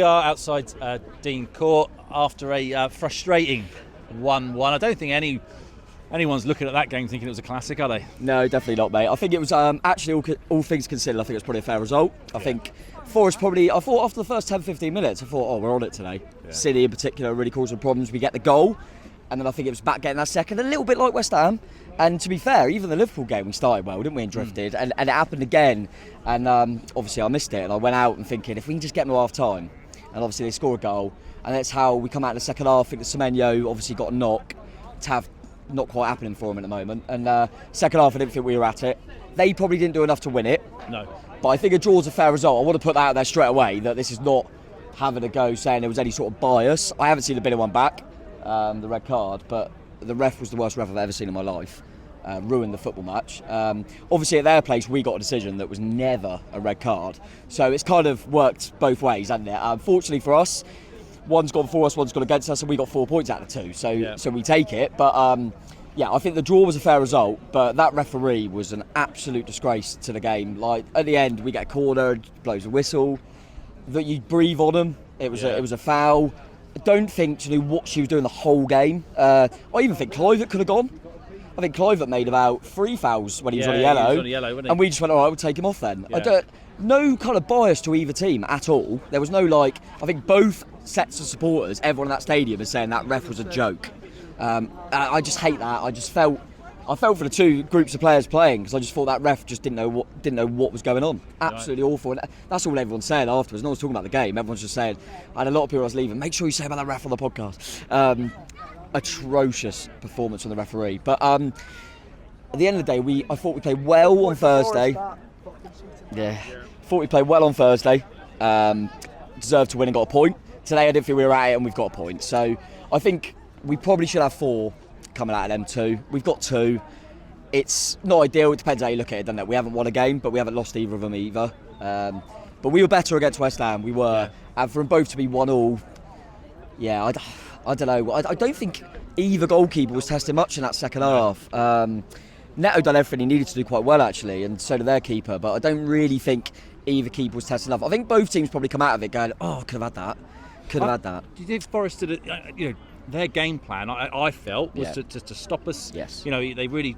are outside Dean Court after a frustrating 1-1. I don't think anyone's looking at that game thinking it was a classic, are they? No, definitely not, mate. I think it was actually, all things considered, I think it was probably a fair result. I think Forest probably, I thought after the first 10-15 minutes, I thought, we're on it today. Yeah. City in particular really caused some problems. We get the goal, and then I think it was back getting that second, a little bit like West Ham. And to be fair, even the Liverpool game, we started well, didn't we, and drifted. And it happened again. And obviously I missed it. And I went out and thinking, if we can just get them to half-time, and obviously they score a goal, and that's how we come out in the second half. I think that Semenyo obviously got a knock. Tav not quite happening for him at the moment. And second half, I didn't think we were at it. They probably didn't do enough to win it. No. But I think a draw's a fair result. I want to put that out there straight away, that this is not having a go saying there was any sort of bias. I haven't seen a Billy one back, the red card, but the ref was the worst ref I've ever seen in my life. Ruined the football match. Obviously at their place we got a decision that was never a red card, so it's kind of worked both ways, hasn't it? Unfortunately for us, one's gone for us, one's gone against us, and we got 4 points out of 2, so we take it. But I think the draw was a fair result, but that referee was an absolute disgrace to the game. Like at the end we get a corner, blows a whistle, that you breathe on him. It was a foul. I don't think she knew what she was doing the whole game. I even think Clivett could have gone. I think Clivett made about 3 fouls when he was on a yellow. He was on a yellow, wasn't he? And we just went, all right, we'll take him off then. Yeah. No kind of bias to either team at all. There was no I think both sets of supporters, everyone in that stadium is saying that ref was a joke. I just hate that. I felt for the 2 groups of players playing, because I just thought that ref just didn't know what was going on. Absolutely awful. And that's all everyone's saying afterwards. No one's talking about the game. Everyone's just saying, I had a lot of people I was leaving, make sure you say about that ref on the podcast. Atrocious performance from the referee. But at the end of the day, I thought we played well on Thursday. Yeah, thought we played well on Thursday. Deserved to win and got a point. Today I didn't think we were at it, and we've got a point. So I think we probably should have 4 coming out of them 2. We've got 2. It's not ideal. It depends how you look at it, doesn't it? We haven't won a game, but we haven't lost either of them either. But we were better against West Ham. We were. And for them both to be 1-1, I don't know. I don't think either goalkeeper was testing much in that second half. Neto done everything he needed to do quite well, actually, and so did their keeper. But I don't really think either keeper was testing enough. I think both teams probably come out of it going, I could have had that. Could have had that. Do you think Forest did it? Their game plan, I felt, was to stop us. Yes. They really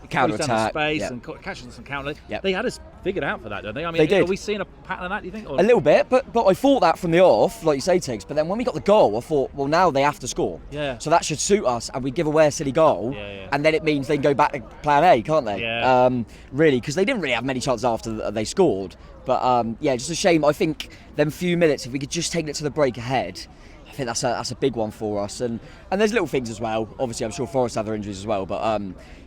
counter-attack, space and catch us some counter. Yep. They had us figured out for that, don't they? I mean, they did. Are we seeing a pattern of that, do you think? Or? A little bit, but I thought that from the off, like you say, Tiggs. But then when we got the goal, I thought, well, now they have to score. Yeah. So that should suit us, and we give away a silly goal, and then it means they can go back to plan A, can't they? Yeah. Really, because they didn't really have many chances after they scored. But just a shame. I think them few minutes, if we could just take it to the break ahead, I think that's a big one for us. And there's little things as well. Obviously, I'm sure Forest have their injuries as well, but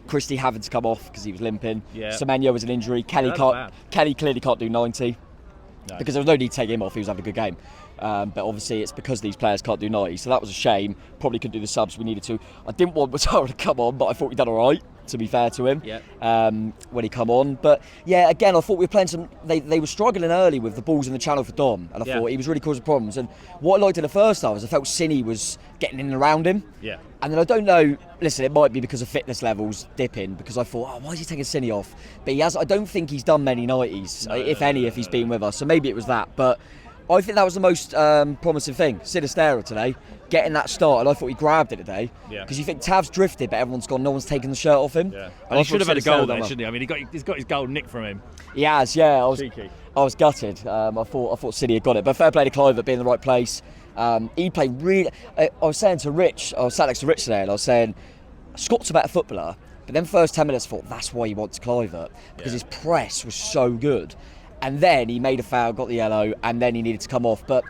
Christie having to come off because he was limping. Yeah. Semenyo was an injury. Kelly clearly can't do 90 because there was no need to take him off. He was having a good game. But obviously it's because these players can't do 90, so that was a shame. Probably couldn't do the subs we needed to. I didn't want Matara to come on, but I thought we done all right, to be fair to him, when he come on. But yeah, again, I thought we were playing some. They were struggling early with the balls in the channel for Dom, and I thought he was really causing problems. And what I liked in the first half is I felt Cini was getting in and around him. Yeah. And then I don't know. Listen, it might be because of fitness levels dipping, because I thought, why is he taking Cini off? But he has. I don't think he's done many 90s, if he's been with us. So maybe it was that, but. I think that was the most promising thing. Sinistera today, getting that start, and I thought he grabbed it today. Because you think Tav's drifted, but everyone's gone, no one's taken the shirt off him. Yeah. And he should have had a goal there, shouldn't he? I mean, he's got his goal nicked from him. He has, yeah. I was gutted. I thought City had got it. But fair play to Clive being in the right place. He played really... I was saying to Rich, I was sat next to Rich today, and I was saying, Scott's a better footballer, but then first 10 minutes I thought, that's why he wants Clive, because his press was so good. And then he made a foul, got the yellow, and then he needed to come off. But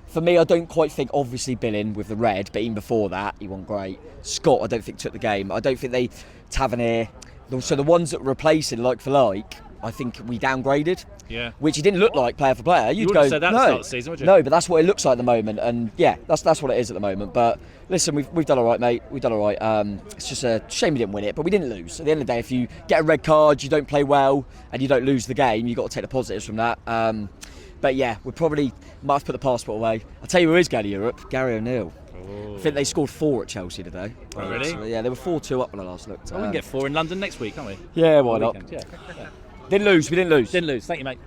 for me, I don't quite think, obviously Billing with the red, but even before that, he wasn't great. Scott, I don't think took the game. I don't think Tavernier, so the ones that were replacing like for like, I think we downgraded. Yeah. Which he didn't look like player for player. You wouldn't have said that at the start of the season, would you? No, but that's what it looks like at the moment. And yeah, that's what it is at the moment. But listen, we've done all right, mate. We've done all right. It's just a shame we didn't win it, but we didn't lose. At the end of the day, if you get a red card, you don't play well, and you don't lose the game, you've got to take the positives from that. But yeah, we probably might have put the passport away. I'll tell you who is going to Europe, Gary O'Neill. I think they scored 4 at Chelsea today. Oh, really? So, yeah, they were 4-2 up when I last looked. Well, we can get 4 in London next week, can't we? Yeah, why not? Yeah. Didn't lose, we didn't lose. Didn't lose, thank you, mate.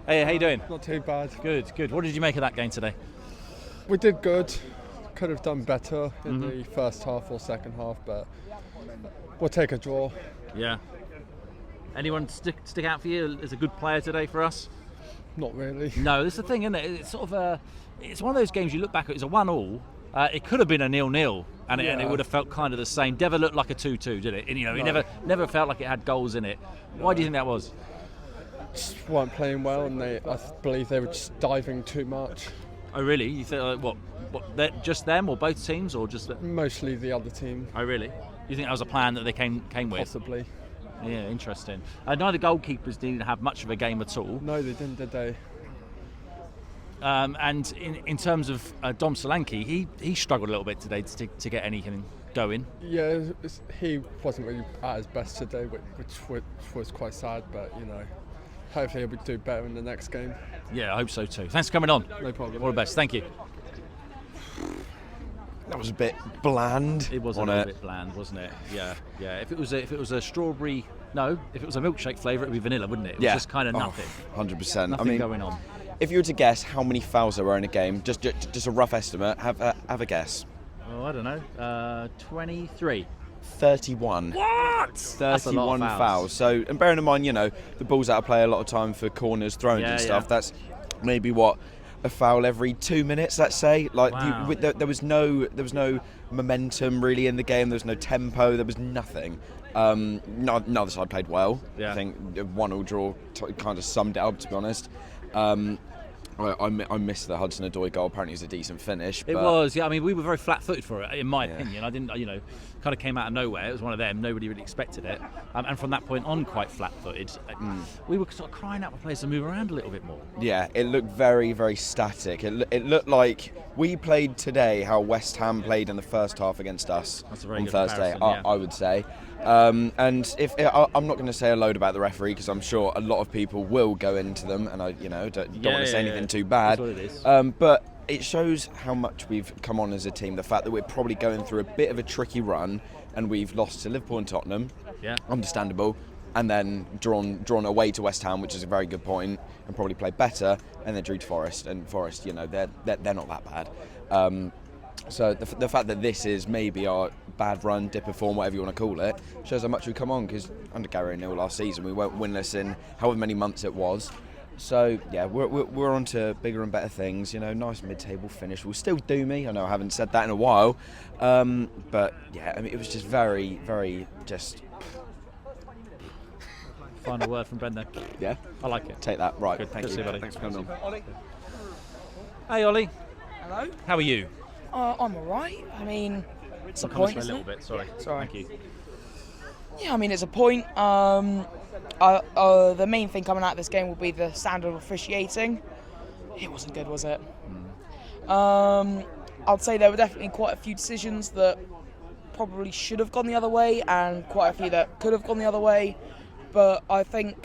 Hey, how you doing? Not too bad. Good, good. What did you make of that game today? We did good. Could have done better in the first half or second half, but we'll take a draw. Yeah. Anyone stick out for you as a good player today for us? Not really. No, that's the thing, isn't it? It's sort of it's one of those games you look back at. It's a 1-1. It could have been a 0-0, and it would have felt kind of the same. Never looked like a 2-2, did it? And, you know, it never felt like it had goals in it. Why do you think that was? Just weren't playing well, and I believe they were just diving too much. Oh, really? You think what? Just them, or both teams, or just Mostly the other team. Oh, really? You think that was a plan that they came with? Possibly. Yeah, interesting. Neither goalkeepers didn't have much of a game at all. No, they didn't, did they? And in terms of Dom Solanke, he struggled a little bit today to get anything going. Yeah, he wasn't really at his best today, which was quite sad. But you know, hopefully he'll do better in the next game. Yeah, I hope so too. Thanks for coming on. No problem. All the best. Thank you. That was a bit bland. It was a little bit bland, wasn't it? Yeah, yeah. If it was a strawberry, if it was a milkshake flavour, it'd be vanilla, wouldn't it? It was just kind of nothing. 100%. Nothing going on. If you were to guess how many fouls there were in a game, just a rough estimate, have a guess. Oh, I don't know. 23. 31. What? 31 fouls. So, and bearing in mind, you know, the ball's out of play a lot of time for corners, throws and stuff. That's maybe a foul every 2 minutes, let's say. Like there was no momentum really in the game. There was no tempo. There was nothing. Neither side played well. Yeah. I think 1-1 draw kind of summed it up, to be honest. I missed the Hudson-Odoi goal. Apparently, it was a decent finish. It was, yeah. I mean, we were very flat-footed for it, in my opinion. I didn't, kind of came out of nowhere. It was one of them. Nobody really expected it, and from that point on, quite flat-footed. We were sort of crying out for players to move around a little bit more. Yeah, it looked very, very static. It looked like we played today how West Ham played in the first half against us on Thursday. I would say. And if I'm not going to say a load about the referee, because I'm sure a lot of people will go into them, and I don't want to say anything too bad. That's what it is. But it shows how much we've come on as a team. The fact that we're probably going through a bit of a tricky run, and we've lost to Liverpool and Tottenham. Yeah. Understandable. And then drawn away to West Ham, which is a very good point, and probably played better, and then drew to Forest. And Forest, they're not that bad. So the fact that this is maybe our bad run, dip of form, whatever you want to call it, shows how much we've come on, because under Gary O'Neill last season we weren't winless in however many months it was. So yeah, we're on to bigger and better things. Nice mid-table finish. We'll still do me. I know I haven't said that in a while, but yeah, I mean it was just very, very just. Final word from Brendan. Yeah, I like it. Take that. Right. Good. Thank you. Buddy. Thanks for coming on. Hey, Ollie. Hello. How are you? I'm alright. I mean, it's a point, a isn't little it? bit. Sorry. Thank you. Yeah, I mean, it's a point. The main thing coming out of this game will be the standard of officiating. It wasn't good, was it? I'd say there were definitely quite a few decisions that probably should have gone the other way, and quite a few that could have gone the other way. But I don't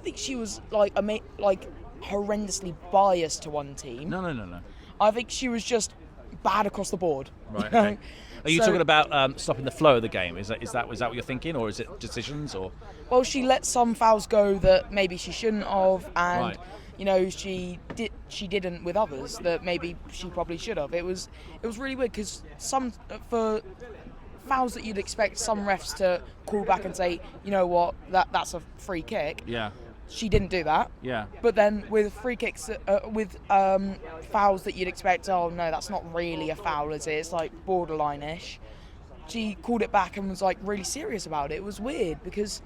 think she was like horrendously biased to one team. No. I think she was just bad across the board. Right. Okay. Are you talking about stopping the flow of the game? Is that what you're thinking, or is it decisions? Or well, she let some fouls go that maybe she shouldn't have, and she didn't with others that maybe she probably should have. It was really weird, because for fouls that you'd expect some refs to call back and say, you know what, that's a free kick. Yeah. She didn't do that. Yeah. But then with free kicks, with fouls that you'd expect, oh no, that's not really a foul, is it? It's like borderline-ish. She called it back and was like really serious about it. It was weird, because,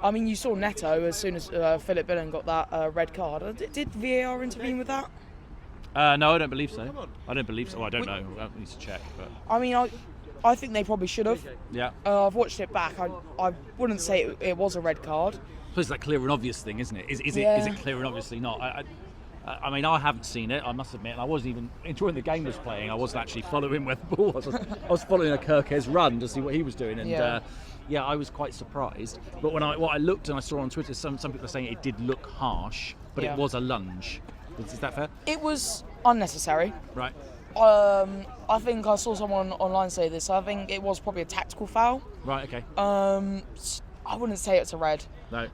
I mean, you saw Neto as soon as Philip Billen got that red card. Did VAR intervene with that? No, I don't believe so. I don't believe so. Well, I don't know. I need to check. But I mean, I think they probably should have. Yeah. I've watched it back. I wouldn't say it was a red card. It's that clear and obvious thing, isn't it? Is it clear and obviously not? I mean, I haven't seen it, I must admit, and I wasn't even enjoying the game was playing. I wasn't actually following where the ball was. I was following a Kirkes run to see what he was doing, and I was quite surprised. But what I looked and I saw on Twitter, some people are saying it did look harsh, but it was a lunge. Is that fair? It was unnecessary. Right. I think I saw someone online say this. I think it was probably a tactical foul. Right. Okay. I wouldn't say it's a red. No.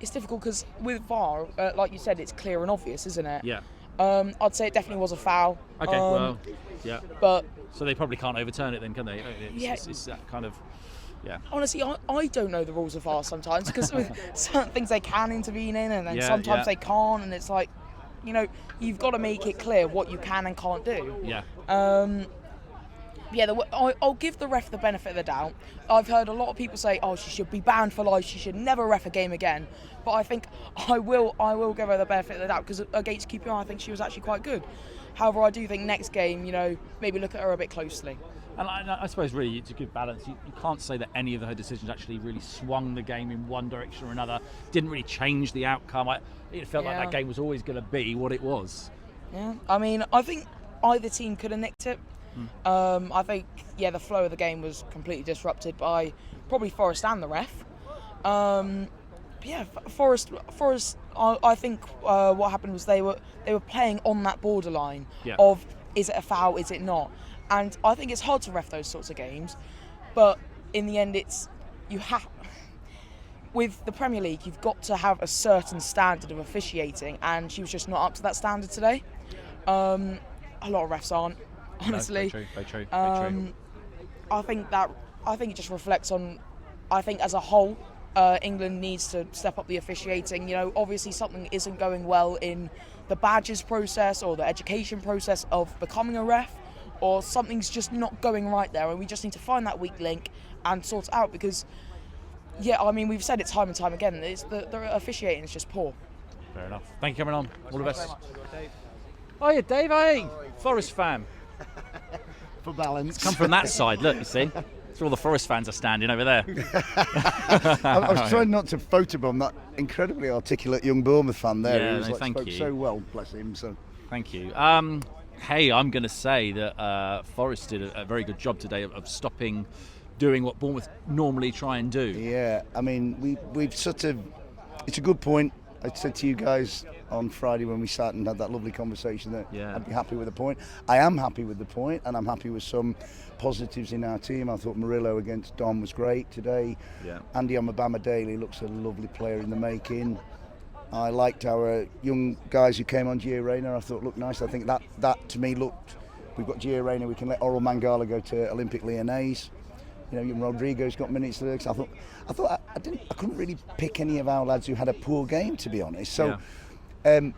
it's difficult because with VAR, like you said, it's clear and obvious, isn't it? Yeah. I'd say it definitely was a foul. Okay. Well. Yeah. But so they probably can't overturn it then, can they? Yeah. It's that kind of. Yeah. Honestly, I don't know the rules of VAR sometimes because with certain things they can intervene in, and then Yeah, sometimes yeah. they can't, and it's like, you've got to make it clear what you can and can't do. Yeah. I'll give the ref the benefit of the doubt. I've heard a lot of people say, "Oh, she should be banned for life. She should never ref a game again." But I think I will give her the benefit of the doubt because against QPR, I think she was actually quite good. However, I do think next game, maybe look at her a bit closely. And I suppose really to give balance, you can't say that any of her decisions actually really swung the game in one direction or another. Didn't really change the outcome. It felt like that game was always going to be what it was. Yeah, I mean, I think either team could have nicked it. I think, the flow of the game was completely disrupted by probably Forest and the ref. Forest. I think what happened was they were playing on that borderline of is it a foul, is it not? And I think it's hard to ref those sorts of games, but in the end, with the Premier League, you've got to have a certain standard of officiating, and she was just not up to that standard today. A lot of refs aren't, honestly. No, very true. I think it just reflects on. I think as a whole, England needs to step up the officiating. Obviously something isn't going well in the badges process or the education process of becoming a ref, or something's just not going right there, and we just need to find that weak link and sort it out because, we've said it time and time again, the officiating is just poor. Fair enough. Thank you for coming on. All the best. Hiya, Dave. Hey, Forest fan. For balance. Come from that side, look, you see. That's where all the Forest fans are standing over there. I was trying not to photobomb that incredibly articulate young Bournemouth fan there. Yeah, who was, no, like, thank spoke you. so well, bless him. So. Thank you. Hey, I'm going to say that Forest did a very good job today of stopping doing what Bournemouth normally try and do. Yeah, I mean, we've sort of... It's a good point. I said to you guys on Friday when we sat and had that lovely conversation that I'd be happy with the point. I am happy with the point, and I'm happy with some positives in our team. I thought Murillo against Dom was great today. Yeah. Andy Omabama-Daly looks a lovely player in the making. I liked our young guys who came on, Gio Reyna. I thought looked nice. I think that to me looked. We've got Gio Reyna. We can let Oral Mangala go to Olympic Lyonnais. Rodrigo's got minutes there. I couldn't really pick any of our lads who had a poor game, to be honest. So, and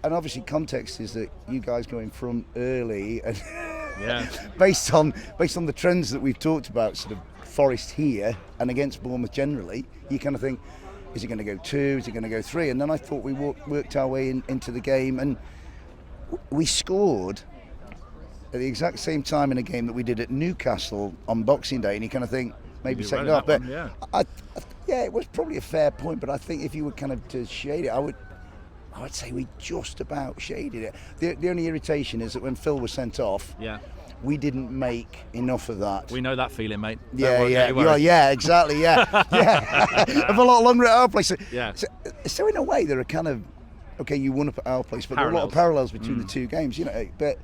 obviously context is that you guys go in front early, and based on the trends that we've talked about, sort of Forest here and against Bournemouth generally, you kind of think, is it going to go 2? Is it going to go 3? And then I thought we worked our way into the game, and we scored at the exact same time in a game that we did at Newcastle on Boxing Day, and you kind of think maybe second half. But it was probably a fair point. But I think if you were kind of to shade it, I would say we just about shaded it. The only irritation is that when Phil was sent off, we didn't make enough of that. We know that feeling, mate. Yeah, exactly. Of a lot longer at our place. So in a way, there are kind of you won up at our place, but there are a lot of parallels between the two games, But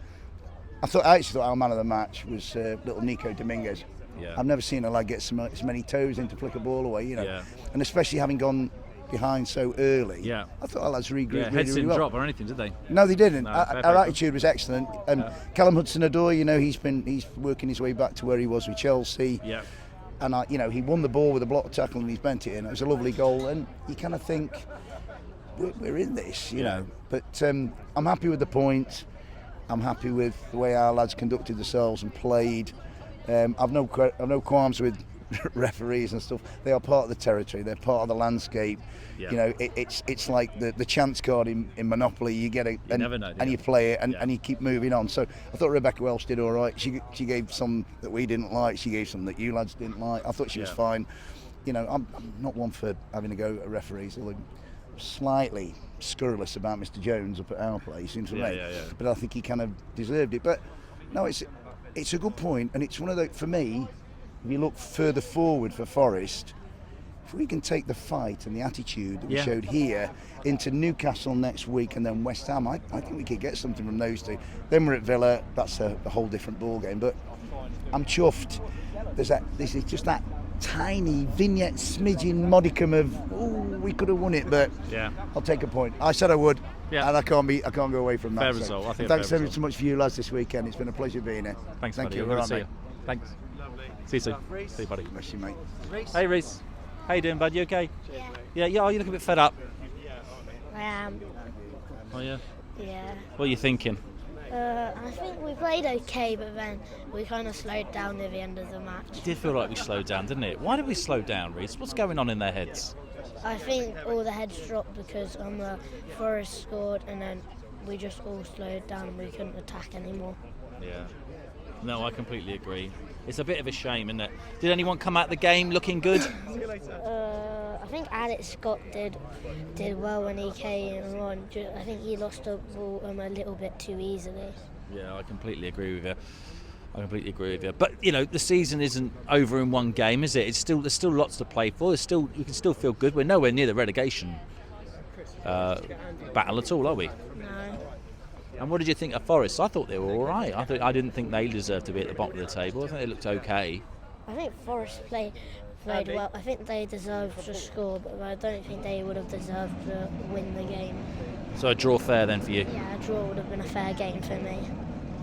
I actually thought our man of the match was little Nico Dominguez. Yeah. I've never seen a lad get as many toes in to flick a ball away, and especially having gone behind so early. Yeah. I thought our lads regrouped really, heads didn't well. drop or anything, did they? No, they didn't. Our attitude was excellent. Callum Hudson-Odoi, he's working his way back to where he was with Chelsea. Yeah. And he won the ball with a block tackle and he's bent it in. It was a lovely goal, and you kind of think we're in this, you know. But I'm happy with the point. I'm happy with the way our lads conducted themselves and played. I've no qualms with referees and stuff. They are part of the territory. They're part of the landscape. Yeah. It's like the chance card in Monopoly. You get it, and you play it, and you keep moving on. So I thought Rebecca Welsh did all right. She gave some that we didn't like. She gave some that you lads didn't like. I thought she was fine. I'm not one for having to go at referees. Slightly scurrilous about Mr. Jones up at our place, but I think he kind of deserved it. But no, it's a good point, and it's one of the, for me, if you look further forward for Forest, if we can take the fight and the attitude that we showed here into Newcastle next week and then West Ham, I think we could get something from those two. Then we're at Villa, that's a whole different ball game. But I'm chuffed. This is just that tiny vignette, smidgen, modicum of we could have won it, but Yeah. I'll take a point. I said I would, Yeah. and I can't go away from that. Fair result. I think Thanks fair so result. much for you lads this weekend. It's been a pleasure being here. Thanks, Thank buddy. you. Good to All see right, you. mate. Thanks. See you soon. See you, buddy. Bless you, mate. Hey, Reese. How you doing, bud? You okay? Yeah. Yeah. Oh, you look a bit fed up. I am. Oh yeah. Yeah. What are you thinking? I think we played okay, but then we kind of slowed down near the end of the match. It did feel like we slowed down, didn't it? Why did we slow down, Reese? What's going on in their heads? I think all the heads dropped because Forest scored, and then we just all slowed down. We couldn't attack anymore. Yeah. No, I completely agree. It's a bit of a shame, isn't it? Did anyone come out the game looking good? I think Alex Scott did well when he came on. I think he lost the ball a little bit too easily. Yeah, I completely agree with you. But you know, the season isn't over in one game, is it? There's still lots to play for. We can still feel good. We're nowhere near the relegation battle at all, are we? No. And what did you think of Forest? I thought they were all right. I didn't think they deserved to be at the bottom of the table. I think they looked okay. I think Forest played well. I think they deserved to score, but I don't think they would have deserved to win the game. So a draw fair then for you. Yeah, a draw would have been a fair game for me.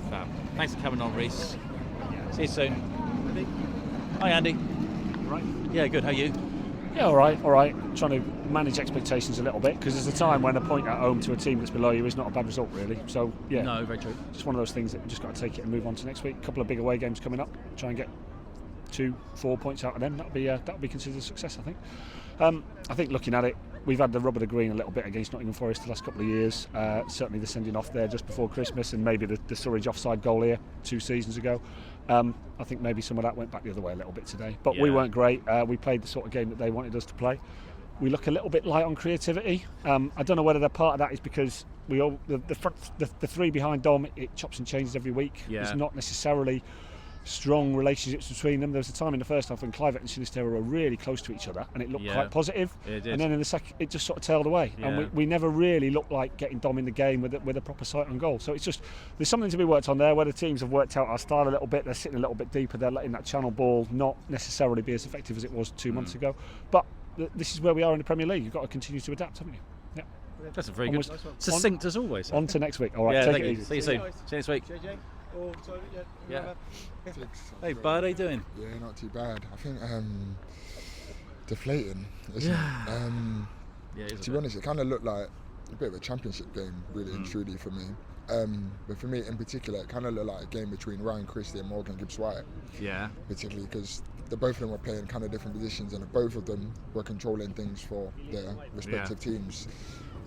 Fab. Thanks for coming on, Reese. See you soon. Hi, Andy. Right. Yeah, good. How are you? Yeah, all right. Trying to manage expectations a little bit, because there's a time when a point at home to a team that's below you is not a bad result, really. So, yeah. No, very true. Just one of those things that you just got to take it and move on to next week. A couple of big away games coming up. Try and get 2-4 points out of them. That'll be considered a success, I think. I think looking at it, we've had the rub of the green a little bit against Nottingham Forest the last couple of years. Certainly the sending off there just before Christmas, and maybe the Surridge offside goal here 2 seasons ago. I think maybe some of that went back the other way a little bit today. But we weren't great. We played the sort of game that they wanted us to play. We look a little bit light on creativity. I don't know whether the part of that is because the three behind Dom, it chops and changes every week. Yeah. It's not necessarily strong relationships between them. There was a time in the first half when Clivett and Sinisterra were really close to each other, and it looked quite positive. It did. And then in the second, it just sort of tailed away, and we never really looked like getting Dom in the game with a proper sight on goal. So it's just, there's something to be worked on there, where the teams have worked out our style a little bit. They're sitting a little bit deeper. They're letting that channel ball not necessarily be as effective as it was 2 months ago. But this is where we are in the Premier League. You've got to continue to adapt, haven't you? Yeah. That's a very good. Succinct as always. On to next week. All right. Yeah, take thank it you. easy. See you soon. See you next week. Yeah. Hey, bud, how you doing? Yeah, not too bad. I think deflating. To be honest, it kind of looked like a bit of a championship game, really and truly for me. But for me in particular, it kind of looked like a game between Ryan Christie and Morgan Gibbs-White. Yeah. Particularly because both of them were playing kind of different positions, and both of them were controlling things for their respective teams.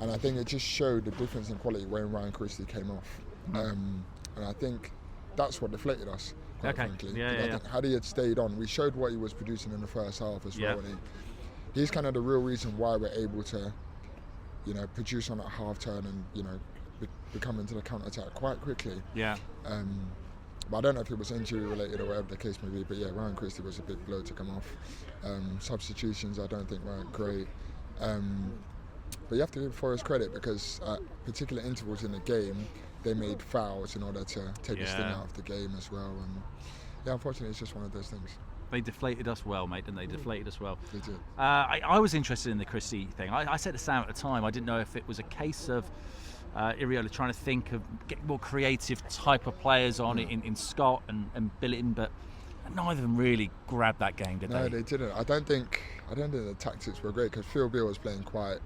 And I think it just showed the difference in quality when Ryan Christie came off. And I think that's what deflated us, quite frankly. I think had he had stayed on, we showed what he was producing in the first half as well. And he's kind of the real reason why we're able to, produce on that half turn and, become into the counter-attack quite quickly. Yeah. But I don't know if it was injury related or whatever the case may be, but yeah, Ryan Christie was a big blow to come off. Substitutions I don't think weren't great. But you have to give Forest credit, because at particular intervals in the game, they made fouls in order to take the sting out of the game as well. And yeah, unfortunately, it's just one of those things. They deflated us well, mate, didn't they? Deflated us well. They did. I was interested in the Christie thing. I said this out at the time. I didn't know if it was a case of Iriola trying to think of getting more creative type of players on it in Scott and Billington, but neither of them really grabbed that game, did they? No, they didn't. I don't think the tactics were great, because Phil Beale was playing quite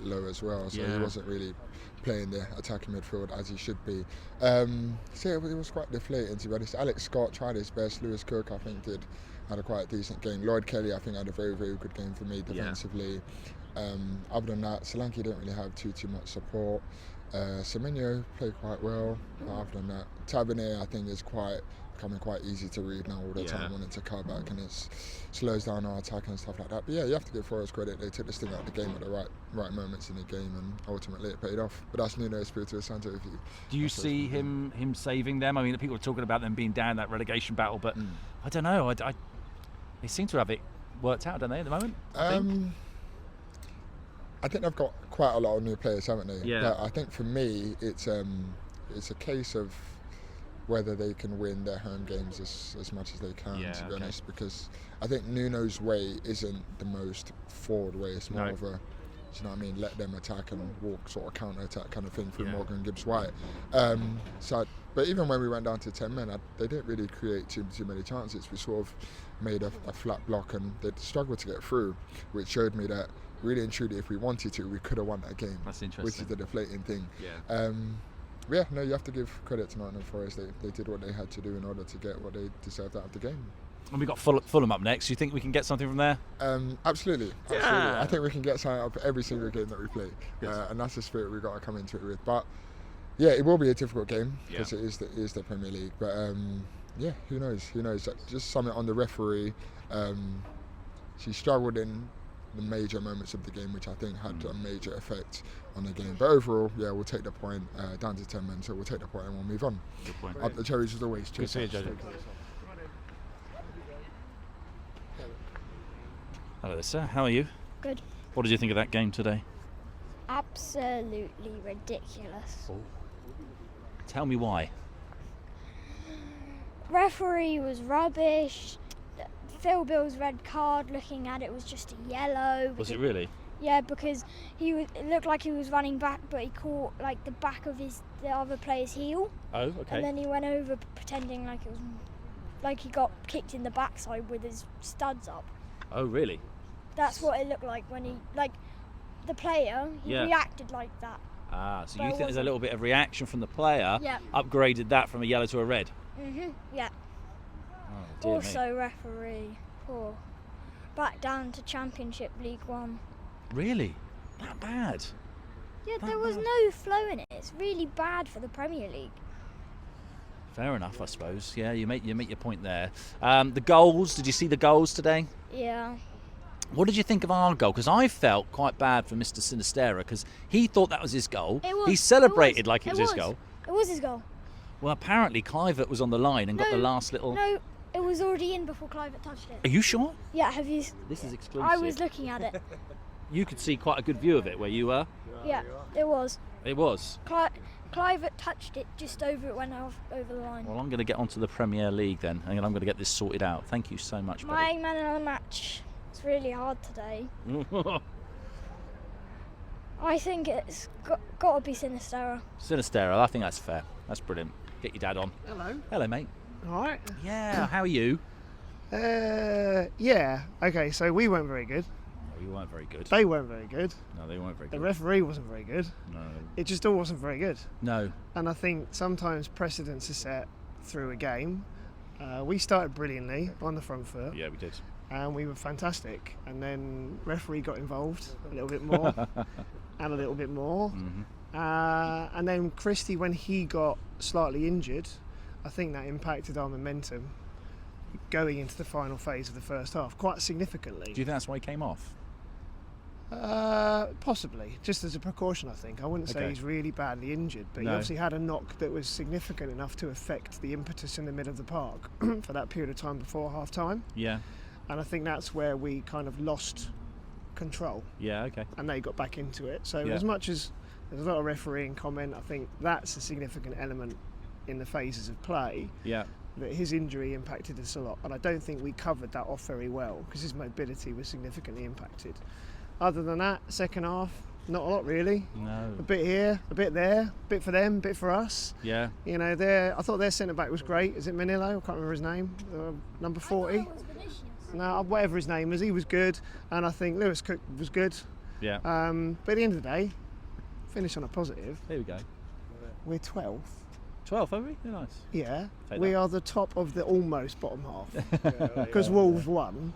low as well, so he wasn't really playing the attacking midfield as he should be. So it was quite deflating, to be honest. Alex Scott tried his best. Lewis Cook, I think, had a quite decent game. Lloyd Kelly, I think, had a very, very good game for me defensively. Other than that, Solanke didn't really have too much support. Semenyo played quite well. Other than that, Tavernier, I think, is becoming quite easy to read now all the time, wanting to cut back, and it slows down our attack and stuff like that. But yeah, you have to give Forest credit. They took the sting out of the game at the right moments in the game, and ultimately it paid off. But that's Nuno Espirito Santo. Do you see him saving them? I mean, people are talking about them being down that relegation battle, but I don't know. They seem to have it worked out, don't they, at the moment? I think they've got quite a lot of new players, haven't they? Yeah. But I think for me, it's a case of whether they can win their home games as much as they can, to be honest, because I think Nuno's way isn't the most forward way. It's more of a Do you know what I mean? Let them attack and walk, sort of counter-attack kind of thing through Morgan Gibbs-White. But even when we went down to 10 men, they didn't really create too many chances. We sort of made a flat block and they struggled to get through, which showed me that really and truly, if we wanted to, we could have won that game. That's interesting. Which is the deflating thing. Yeah. You have to give credit to Nottingham Forest. They did what they had to do in order to get what they deserved out of the game. And we've got Fulham up next. Do you think we can get something from there? Absolutely. Yeah. I think we can get something out of every single game that we play. And that's the spirit we've got to come into it with. But yeah, it will be a difficult game because it is the Premier League. But who knows? Just something on the referee. She struggled in the major moments of the game, which I think had a major effect on the game. But overall, we'll take the point, down to 10 men, so we'll take the point and we'll move on. Good point. Up the Cherries as always. Good to see you, Jojo. Hello there, sir. How are you? Good. What did you think of that game today? Absolutely ridiculous. Oh. Tell me why. Referee was rubbish. Phil Bill's red card, looking at it, was just a yellow. Was it really? Yeah, because it looked like he was running back, but he caught like the back of the other player's heel. Oh, okay. And then he went over pretending like it was like he got kicked in the backside with his studs up. Oh, really? That's what it looked like when the player reacted like that. Ah, so you think there's a little bit of reaction from the player, Yeah. upgraded that from a yellow to a red? Yeah. Oh, dear Also, referee. Poor. Back down to Championship League One. Really? That bad? Yeah, there was no flow in it. It's really bad for the Premier League. Fair enough, I suppose. Yeah, you make your point there. The goals, did you see the goals today? Yeah. What did you think of our goal? Because I felt quite bad for Mr. Sinistera because he thought that was his goal. It was. He celebrated like it was his goal. It was his goal. Well, apparently Clivert was on the line and got the last little... No, it was already in before Clivert touched it. Are you sure? Yeah, have you... This is exclusive. I was looking at it. You could see quite a good view of it where you were. Yeah, it was. It was. Clivert touched it just over it, went over the line. Well, I'm going to get onto the Premier League then, and I'm going to get this sorted out. Thank you so much, buddy. My man of the match. It's really hard today. I think it's got to be Sinistera. Sinistera, I think that's fair. That's brilliant. Get your dad on. Hello. Hello, mate. All right. Yeah, how are you? Yeah. Okay, so we weren't very good. No, we weren't very good. They weren't very good. No, they weren't very good. The referee wasn't very good. No. It just all wasn't very good. No. And I think sometimes precedents are set through a game. We started brilliantly on the front foot. Yeah, we did. And we were fantastic. And then referee got involved a little bit more and a little bit more. Mm-hmm. And then Christie, when he got slightly injured, I think that impacted our momentum going into the final phase of the first half quite significantly. Do you think that's why he came off? Possibly, just as a precaution, I think. I wouldn't say he's really badly injured, but he obviously had a knock that was significant enough to affect the impetus in the middle of the park for that period of time before half time. Yeah. And I think that's where we kind of lost control. Yeah, okay. And they got back into it. So as much as there's a lot of refereeing comment, I think that's a significant element in the phases of play. Yeah. That his injury impacted us a lot, and I don't think we covered that off very well because his mobility was significantly impacted. Other than that, second half, not a lot really. No. A bit here, a bit there, a bit for them, a bit for us. Yeah. You know, I thought their centre back was great. Is it Manillo? I can't remember his name. Number 40. No, whatever his name is, he was good, and I think Lewis Cook was good. Yeah. But at the end of the day, finish on a positive. There we go. We're 12th. 12th, are we? Yeah, nice. Yeah, Take we that. are the top of the almost bottom half because Wolves won,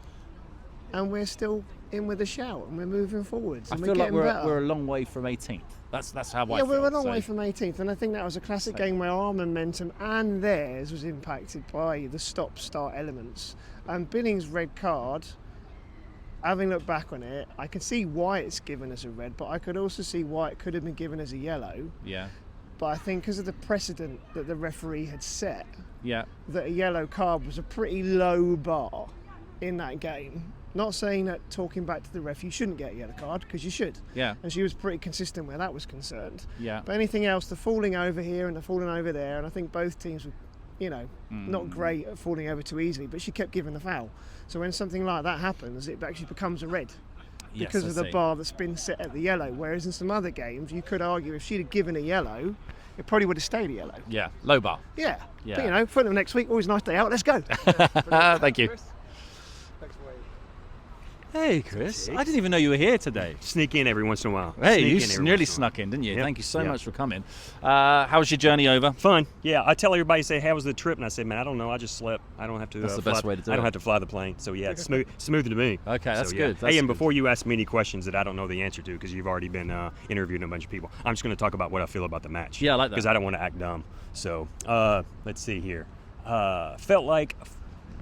and we're still in with a shout, and we're moving forwards. I And feel we're like getting better. we're a long way from 18th. That's how I feel. Yeah, we're a long way from 18th, and I think that was a classic game where our momentum and theirs was impacted by the stop-start elements. And Billings' red card, having looked back on it, I can see why it's given us a red, but I could also see why it could have been given as a yellow. Yeah. But I think because of the precedent that the referee had set, Yeah. that a yellow card was a pretty low bar in that game. Not saying that, talking back to the ref, you shouldn't get a yellow card, because you should. Yeah. And she was pretty consistent where that was concerned. Yeah. But anything else, the falling over here and the falling over there, and I think both teams were, not great at falling over too easily, but she kept giving the foul. So when something like that happens, it actually becomes a red. Yes, because I of the see. bar that's been set at the yellow. Whereas in some other games, you could argue if she'd have given a yellow, it probably would have stayed a yellow. Yeah, low bar. Yeah. Yeah. But, you know, for them next week, always a nice day out. Let's go. Thank you. Hey, Chris. I didn't even know you were here today. Sneak in every once in a while. Hey, Sneak you in every nearly once in a while. snuck in, didn't you? Yep. Thank you so Yeah. much for coming. How was your journey over? Fun. Yeah, I tell everybody, say, how was the trip? And I say, man, I don't know. I just slept. I don't have to. That's the fly. best way to do I don't it. have to fly the plane. So yeah, it's smooth to me. Okay, that's So, good. Yeah. That's Hey, and good. before you ask me any questions that I don't know the answer to, because you've already been interviewing a bunch of people, I'm just going to talk about what I feel about the match. Yeah, I like that. Because I don't want to act dumb. So let's see here. Felt like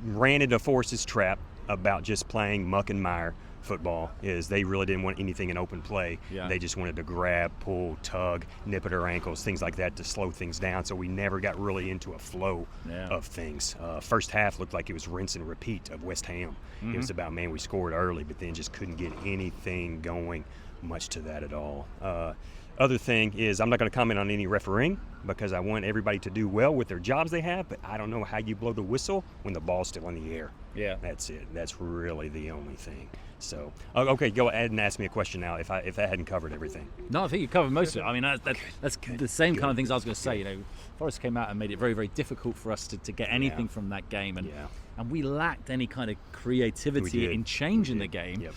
ran into Forest's trap about just playing muck and mire football. Is they really didn't want anything in open play. Yeah. They just wanted to grab, pull, tug, nip at her ankles, things like that to slow things down. So we never got really into a flow of things. First half looked like it was rinse and repeat of West Ham. It was about, man, we scored early, but then just couldn't get anything going much to that at all. Other thing is, I'm not going to comment on any refereeing because I want everybody to do well with their jobs they have, but I don't know how you blow the whistle when the ball's still in the air. Yeah. That's it. That's really the only thing. So, okay, go ahead and ask me a question now if I hadn't covered everything. No, I think you covered most of it. I mean, that's the same kind of things I was going to say. You know, Forest came out and made it very, very difficult for us to get anything from that game, and we lacked any kind of creativity in changing the game. Yep.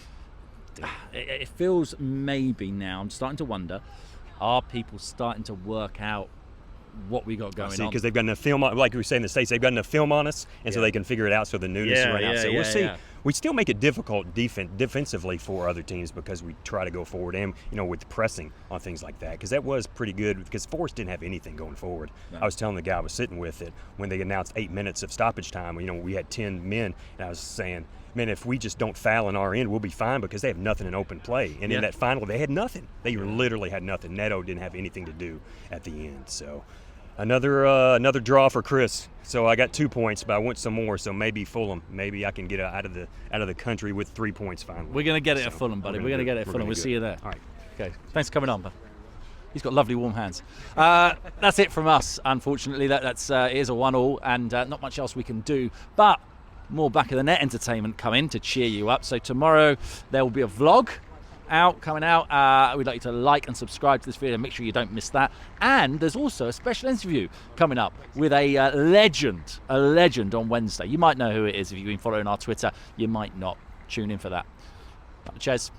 It feels maybe now, I'm starting to wonder, are people starting to work out what we got going on? Because they've got enough film on, like we say in the States, they've got enough film on us, and so they can figure it out so the newness is right out. So we'll see. Yeah. We still make it difficult defensively for other teams because we try to go forward and, you know, with pressing on things like that, because that was pretty good because Forest didn't have anything going forward. No. I was telling the guy I was sitting with it when they announced 8 minutes of stoppage time, you know, we had 10 men, and I was saying, man, if we just don't foul on our end, we'll be fine because they have nothing in open play. And in that final, they had nothing. They literally had nothing. Neto didn't have anything to do at the end. So another draw for Chris. So I got 2 points, but I want some more. So maybe Fulham. Maybe I can get out of the country with 3 points finally. We're going to get it at Fulham, buddy. We're going to get it at Fulham. We'll see you there. All right. Okay. Thanks for coming on, bud. He's got lovely warm hands. That's it from us. Unfortunately, it is a 1-1, and not much else we can do. But more back of the net entertainment coming to cheer you up. So tomorrow there will be a vlog coming out. We'd like you to like and subscribe to this video. Make sure you don't miss that. And there's also a special interview coming up with a legend on Wednesday. You might know who it is if you've been following our Twitter. You might not. Tune in for that. Cheers.